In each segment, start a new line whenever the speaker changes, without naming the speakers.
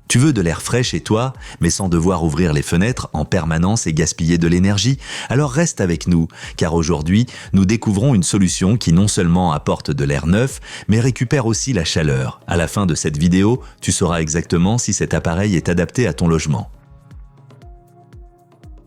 Tu veux de l'air frais chez toi, mais sans devoir ouvrir les fenêtres en permanence et gaspiller de l'énergie? Alors reste avec nous, car aujourd'hui, nous découvrons une solution qui non seulement apporte de l'air neuf, mais récupère aussi la chaleur. À la fin de cette vidéo, tu sauras exactement si cet appareil est adapté à ton logement.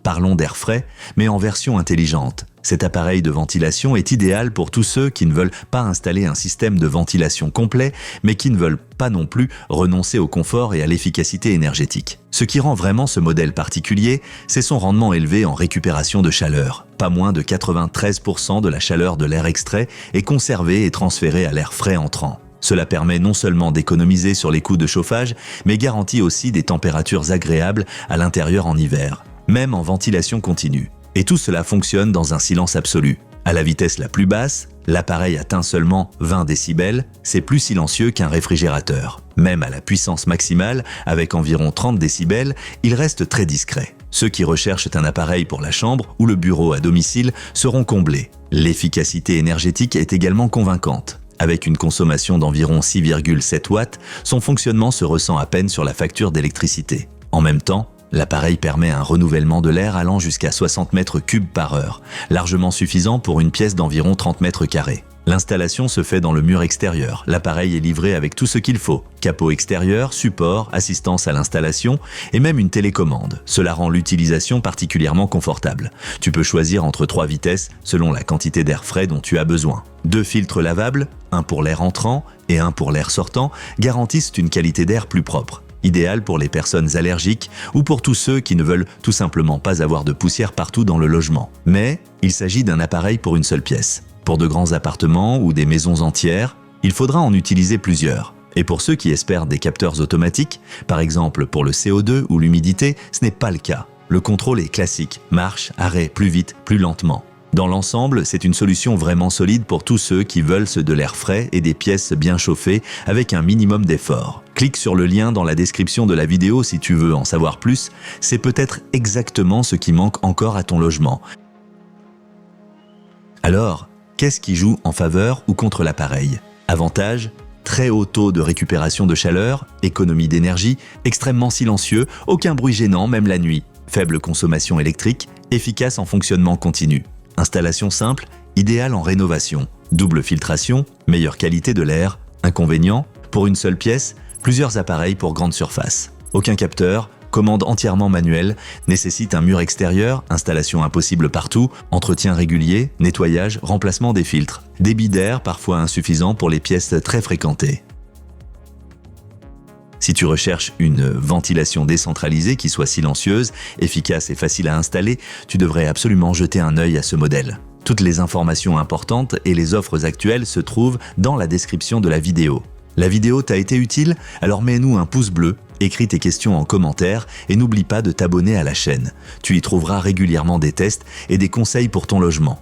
Parlons d'air frais, mais en version intelligente. Cet appareil de ventilation est idéal pour tous ceux qui ne veulent pas installer un système de ventilation complet, mais qui ne veulent pas non plus renoncer au confort et à l'efficacité énergétique. Ce qui rend vraiment ce modèle particulier, c'est son rendement élevé en récupération de chaleur. Pas moins de 93% de la chaleur de l'air extrait est conservée et transférée à l'air frais entrant. Cela permet non seulement d'économiser sur les coûts de chauffage, mais garantit aussi des températures agréables à l'intérieur en hiver, même en ventilation continue. Et tout cela fonctionne dans un silence absolu. À la vitesse la plus basse, l'appareil atteint seulement 20 décibels, c'est plus silencieux qu'un réfrigérateur. Même à la puissance maximale, avec environ 30 décibels, il reste très discret. Ceux qui recherchent un appareil pour la chambre ou le bureau à domicile seront comblés. L'efficacité énergétique est également convaincante. Avec une consommation d'environ 6,7 watts, son fonctionnement se ressent à peine sur la facture d'électricité. En même temps, l'appareil permet un renouvellement de l'air allant jusqu'à 60 mètres cubes par heure, largement suffisant pour une pièce d'environ 30 mètres carrés. L'installation se fait dans le mur extérieur. L'appareil est livré avec tout ce qu'il faut. Capot extérieur, support, assistance à l'installation et même une télécommande. Cela rend l'utilisation particulièrement confortable. Tu peux choisir entre 3 vitesses selon la quantité d'air frais dont tu as besoin. 2 filtres lavables, un pour l'air entrant et un pour l'air sortant, garantissent une qualité d'air plus propre. Idéal pour les personnes allergiques ou pour tous ceux qui ne veulent tout simplement pas avoir de poussière partout dans le logement. Mais il s'agit d'un appareil pour une seule pièce. Pour de grands appartements ou des maisons entières, il faudra en utiliser plusieurs. Et pour ceux qui espèrent des capteurs automatiques, par exemple pour le CO2 ou l'humidité, ce n'est pas le cas. Le contrôle est classique, marche, arrêt, plus vite, plus lentement. Dans l'ensemble, c'est une solution vraiment solide pour tous ceux qui veulent de l'air frais et des pièces bien chauffées avec un minimum d'effort. Clique sur le lien dans la description de la vidéo si tu veux en savoir plus, c'est peut-être exactement ce qui manque encore à ton logement. Alors, qu'est-ce qui joue en faveur ou contre l'appareil? Avantage: très haut taux de récupération de chaleur, économie d'énergie, extrêmement silencieux, aucun bruit gênant même la nuit, faible consommation électrique, efficace en fonctionnement continu. Installation simple, idéale en rénovation. Double filtration, meilleure qualité de l'air. Inconvénient: pour une seule pièce, plusieurs appareils pour grande surface. Aucun capteur, commande entièrement manuelle, nécessite un mur extérieur, installation impossible partout, entretien régulier, nettoyage, remplacement des filtres. Débit d'air parfois insuffisant pour les pièces très fréquentées. Si tu recherches une ventilation décentralisée qui soit silencieuse, efficace et facile à installer, tu devrais absolument jeter un œil à ce modèle. Toutes les informations importantes et les offres actuelles se trouvent dans la description de la vidéo. La vidéo t'a été utile? Alors mets-nous un pouce bleu, écris tes questions en commentaire et n'oublie pas de t'abonner à la chaîne. Tu y trouveras régulièrement des tests et des conseils pour ton logement.